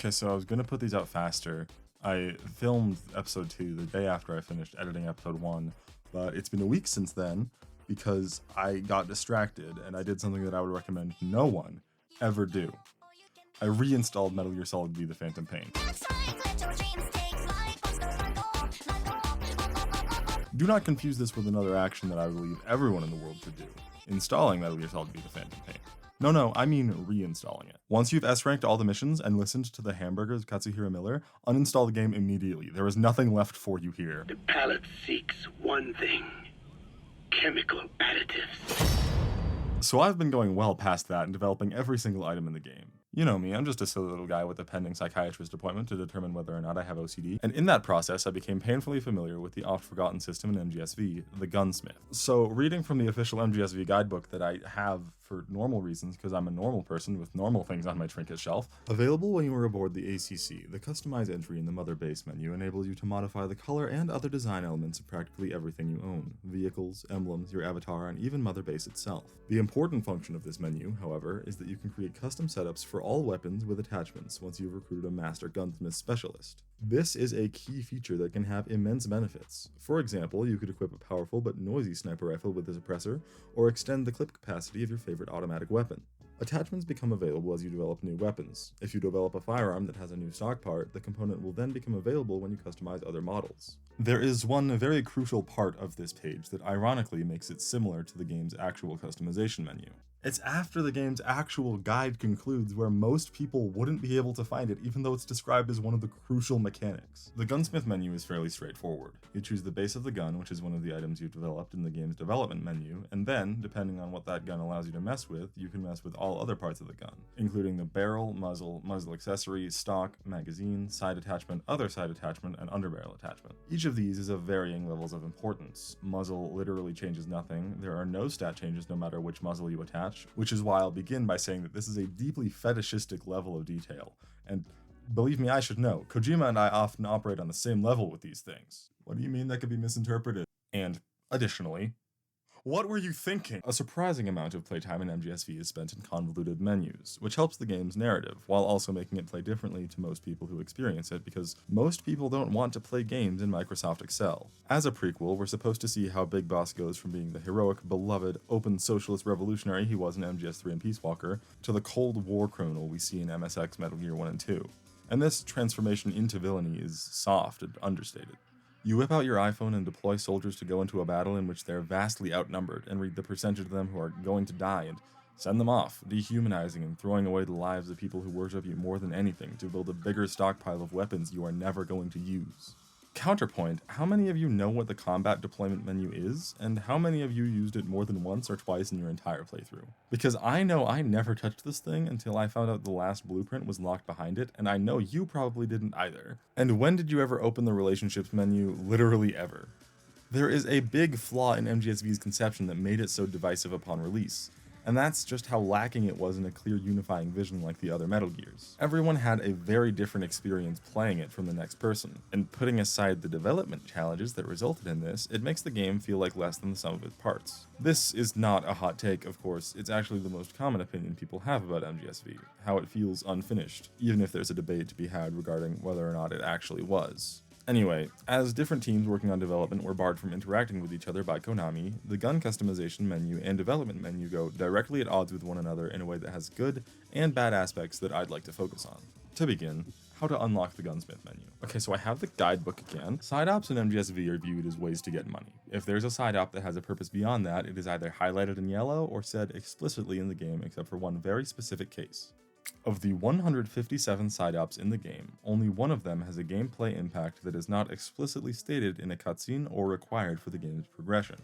Okay, so I was gonna put these out faster. I filmed episode 2 the day after I finished editing episode 1, but it's been a week since then because I got distracted and I did something that I would recommend no one ever do. I reinstalled Metal Gear Solid V: The Phantom Pain. Do not confuse this with another action that I believe everyone in the world should do, installing Metal Gear Solid V: The Phantom Pain. No, I mean reinstalling it. Once you've S-ranked all the missions and listened to the hamburgers of Katsuhiro Miller, uninstall the game immediately. There is nothing left for you here. The palate seeks one thing: chemical additives. So I've been going well past that and developing every single item in the game. You know me, I'm just a silly little guy with a pending psychiatrist appointment to determine whether or not I have OCD, and in that process I became painfully familiar with the oft-forgotten system in MGSV, the Gunsmith. So reading from the official MGSV guidebook that I have for normal reasons, because I'm a normal person with normal things on my trinket shelf, available when you are aboard the ACC, the Customize entry in the Mother Base menu enables you to modify the color and other design elements of practically everything you own: vehicles, emblems, your avatar, and even Mother Base itself. The important function of this menu, however, is that you can create custom setups for all weapons with attachments once you've recruited a master gunsmith specialist. This is a key feature that can have immense benefits. For example, you could equip a powerful but noisy sniper rifle with a suppressor, or extend the clip capacity of your favorite automatic weapon. Attachments become available as you develop new weapons. If you develop a firearm that has a new stock part, the component will then become available when you customize other models. There is one very crucial part of this page that ironically makes it similar to the game's actual customization menu. It's after the game's actual guide concludes where most people wouldn't be able to find it, even though it's described as one of the crucial mechanics. The Gunsmith menu is fairly straightforward. You choose the base of the gun, which is one of the items you've developed in the game's development menu, and then, depending on what that gun allows you to mess with, you can mess with all other parts of the gun, including the barrel, muzzle accessory, stock, magazine, side attachment, other side attachment, and underbarrel attachment. Each of these is of varying levels of importance. Muzzle literally changes nothing. There are no stat changes no matter which muzzle you attach, which is why I'll begin by saying that this is a deeply fetishistic level of detail, and believe me, I should know, Kojima and I often operate on the same level with these things. What do you mean that could be misinterpreted? And, additionally, what were you thinking? A surprising amount of playtime in MGSV is spent in convoluted menus, which helps the game's narrative, while also making it play differently to most people who experience it, because most people don't want to play games in Microsoft Excel. As a prequel, we're supposed to see how Big Boss goes from being the heroic, beloved, open socialist revolutionary he was in MGS3 and Peace Walker, to the Cold War criminal we see in MSX Metal Gear 1 and 2. And this transformation into villainy is soft and understated. You whip out your iPhone and deploy soldiers to go into a battle in which they're vastly outnumbered, and read the percentage of them who are going to die, and send them off, dehumanizing and throwing away the lives of people who worship you more than anything to build a bigger stockpile of weapons you are never going to use. Counterpoint, how many of you know what the combat deployment menu is, and how many of you used it more than once or twice in your entire playthrough? Because I know I never touched this thing until I found out the last blueprint was locked behind it, and I know you probably didn't either. And when did you ever open the relationships menu? Literally ever. There is a big flaw in MGSV's conception that made it so divisive upon release, and that's just how lacking it was in a clear unifying vision like the other Metal Gears. Everyone had a very different experience playing it from the next person, and putting aside the development challenges that resulted in this, it makes the game feel like less than the sum of its parts. This is not a hot take, of course, it's actually the most common opinion people have about MGSV, how it feels unfinished, even if there's a debate to be had regarding whether or not it actually was. Anyway, as different teams working on development were barred from interacting with each other by Konami, the gun customization menu and development menu go directly at odds with one another in a way that has good and bad aspects that I'd like to focus on. To begin, how to unlock the Gunsmith menu. Okay, so I have the guidebook again. Side ops in MGSV are viewed as ways to get money. If there's a side op that has a purpose beyond that, it is either highlighted in yellow or said explicitly in the game, except for one very specific case. Of the 157 side ops in the game, only one of them has a gameplay impact that is not explicitly stated in a cutscene or required for the game's progression.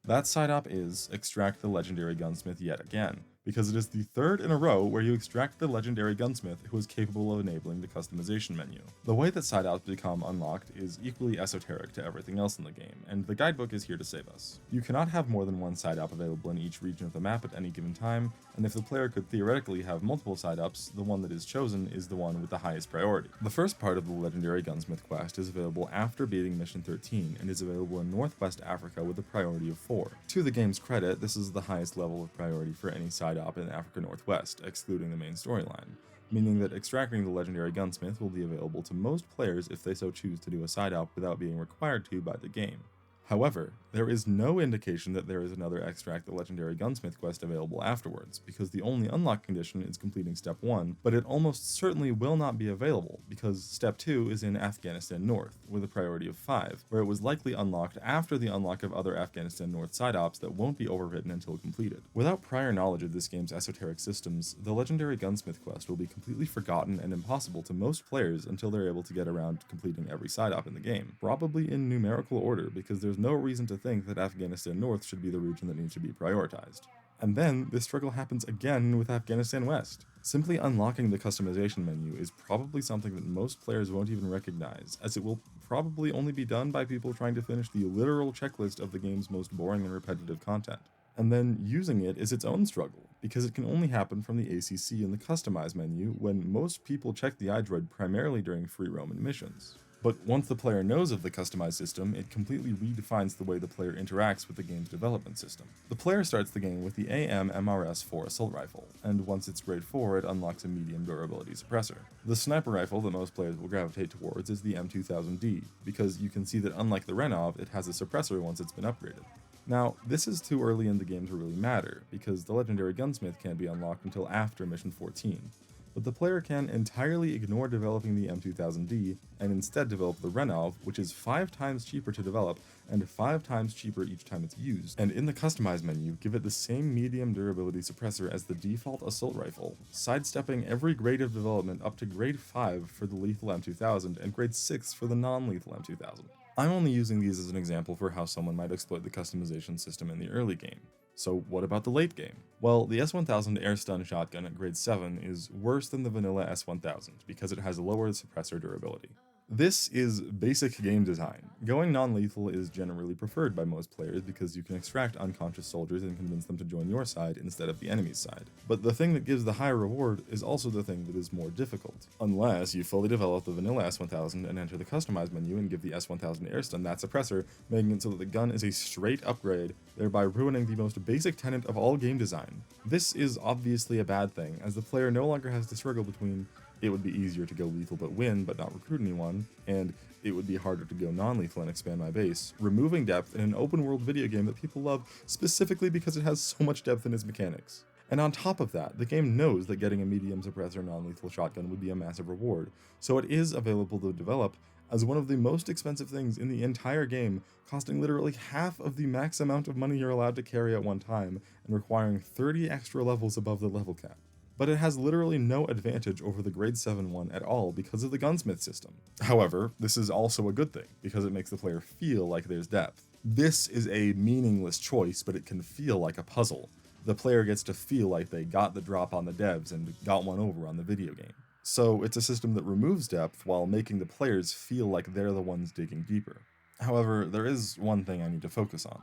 That side op is extract the legendary gunsmith yet again, because it is the third in a row where you extract the legendary gunsmith who is capable of enabling the customization menu. The way that side ops become unlocked is equally esoteric to everything else in the game, and the guidebook is here to save us. You cannot have more than one side op available in each region of the map at any given time, and if the player could theoretically have multiple side ops, the one that is chosen is the one with the highest priority. The first part of the legendary gunsmith quest is available after beating mission 13, and is available in Northwest Africa with a priority of 4. To the game's credit, this is the highest level of priority for any side op in Africa Northwest, excluding the main storyline. meaning that extracting the legendary Gunsmith will be available to most players if they so choose to do a side op without being required to by the game. However, there is no indication that there is another Extract the Legendary Gunsmith quest available afterwards, because the only unlock condition is completing Step 1, but it almost certainly will not be available, because Step 2 is in Afghanistan North, with a priority of 5, where it was likely unlocked after the unlock of other Afghanistan North side ops that won't be overwritten until completed. Without prior knowledge of this game's esoteric systems, the Legendary Gunsmith quest will be completely forgotten and impossible to most players until they're able to get around to completing every side op in the game, probably in numerical order, because there's no reason to think that Afghanistan North should be the region that needs to be prioritized. And then this struggle happens again with Afghanistan West. Simply unlocking the customization menu is probably something that most players won't even recognize, as it will probably only be done by people trying to finish the literal checklist of the game's most boring and repetitive content. And then using it is its own struggle, because it can only happen from the ACC in the Customize menu when most people check the iDroid primarily during free roam and missions. But once the player knows of the customized system, it completely redefines the way the player interacts with the game's development system. The player starts the game with the AM-MRS-4 assault rifle, and once it's grade 4, it unlocks a medium durability suppressor. The sniper rifle that most players will gravitate towards is the M2000D, because you can see that unlike the Renov, it has a suppressor once it's been upgraded. Now, this is too early in the game to really matter, because the legendary Gunsmith can't be unlocked until after Mission 14. But the player can entirely ignore developing the M2000D and instead develop the Renov, which is 5 times cheaper to develop and 5 times cheaper each time it's used, and in the Customize menu, give it the same medium durability suppressor as the default assault rifle, sidestepping every grade of development up to grade 5 for the lethal M2000 and grade 6 for the non-lethal M2000. I'm only using these as an example for how someone might exploit the customization system in the early game. So what about the late game? Well, the S1000 air stun shotgun at grade 7 is worse than the vanilla S1000 because it has lower suppressor durability. This is basic game design. Going non-lethal is generally preferred by most players because you can extract unconscious soldiers and convince them to join your side instead of the enemy's side. But the thing that gives the high reward is also the thing that is more difficult. Unless you fully develop the vanilla S1000 and enter the Customize menu and give the S1000 air stun that suppressor, making it so that the gun is a straight upgrade, thereby ruining the most basic tenet of all game design. This is obviously a bad thing, as the player no longer has to struggle between it would be easier to go lethal but win but not recruit anyone, and it would be harder to go non-lethal and expand my base, removing depth in an open world video game that people love specifically because it has so much depth in its mechanics. And on top of that, the game knows that getting a medium suppressor non-lethal shotgun would be a massive reward, so it is available to develop as one of the most expensive things in the entire game, costing literally half of the max amount of money you're allowed to carry at one time, and requiring 30 extra levels above the level cap. But it has literally no advantage over the grade 7 one at all because of the Gunsmith system. However, this is also a good thing, because it makes the player feel like there's depth. This is a meaningless choice, but it can feel like a puzzle. The player gets to feel like they got the drop on the devs and got one over on the video game. So it's a system that removes depth while making the players feel like they're the ones digging deeper. However, there is one thing I need to focus on.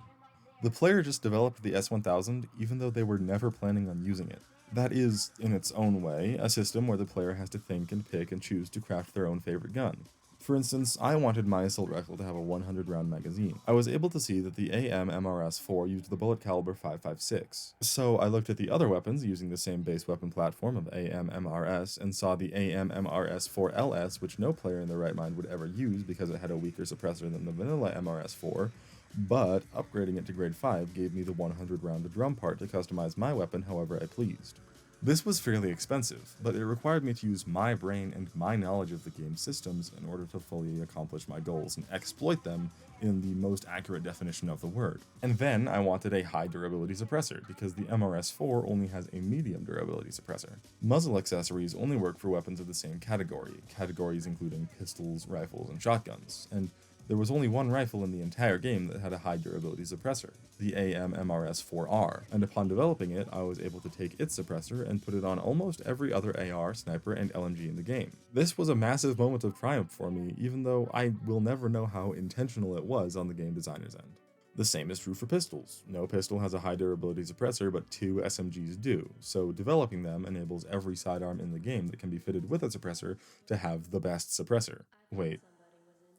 The player just developed the S1000 even though they were never planning on using it. That is, in its own way, a system where the player has to think and pick and choose to craft their own favorite gun. For instance, I wanted my assault rifle to have a 100 round magazine. I was able to see that the AM-MRS-4 used the bullet caliber 5.56. So I looked at the other weapons using the same base weapon platform of AM-MRS and saw the AM-MRS-4LS, which no player in their right mind would ever use because it had a weaker suppressor than the vanilla MRS-4, but upgrading it to grade 5 gave me the 100 round drum part to customize my weapon however I pleased. This was fairly expensive, but it required me to use my brain and my knowledge of the game's systems in order to fully accomplish my goals and exploit them in the most accurate definition of the word. And then I wanted a high durability suppressor, because the MRS-4 only has a medium durability suppressor. Muzzle accessories only work for weapons of the same categories including pistols, rifles, and shotguns, and there was only one rifle in the entire game that had a high durability suppressor, the AM-MRS-4R, and upon developing it, I was able to take its suppressor and put it on almost every other AR, sniper, and LMG in the game. This was a massive moment of triumph for me, even though I will never know how intentional it was on the game designer's end. The same is true for pistols. No pistol has a high durability suppressor, but 2 SMGs do, so developing them enables every sidearm in the game that can be fitted with a suppressor to have the best suppressor. Wait.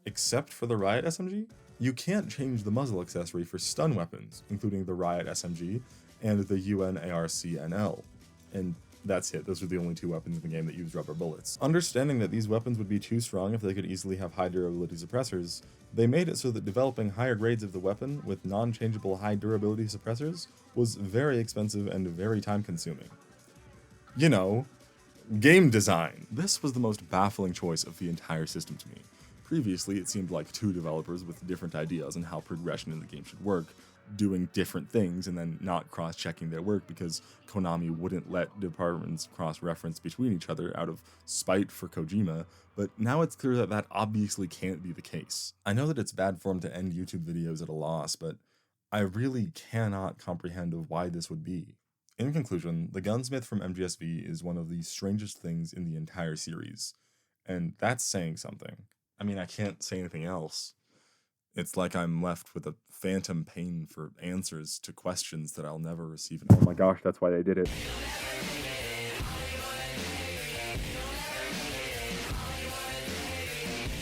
Except for the Riot SMG? You can't change the muzzle accessory for stun weapons, including the Riot SMG and the UN ARC NL. And That's it. Those were the only 2 weapons in the game that used rubber bullets. Understanding that these weapons would be too strong if they could easily have high durability suppressors, they made it so that developing higher grades of the weapon with non-changeable high durability suppressors was very expensive and very time consuming. You know, game design. This was the most baffling choice of the entire system to me. Previously, it seemed like 2 developers with different ideas on how progression in the game should work, doing different things and then not cross-checking their work because Konami wouldn't let departments cross-reference between each other out of spite for Kojima, but now it's clear that that obviously can't be the case. I know that it's bad form to end YouTube videos at a loss, but I really cannot comprehend of why this would be. In conclusion, the Gunsmith from MGSV is one of the strangest things in the entire series, and that's saying something. I mean, I can't say anything else. It's like I'm left with a phantom pain for answers to questions that I'll never receive. Oh my gosh, that's why they did it.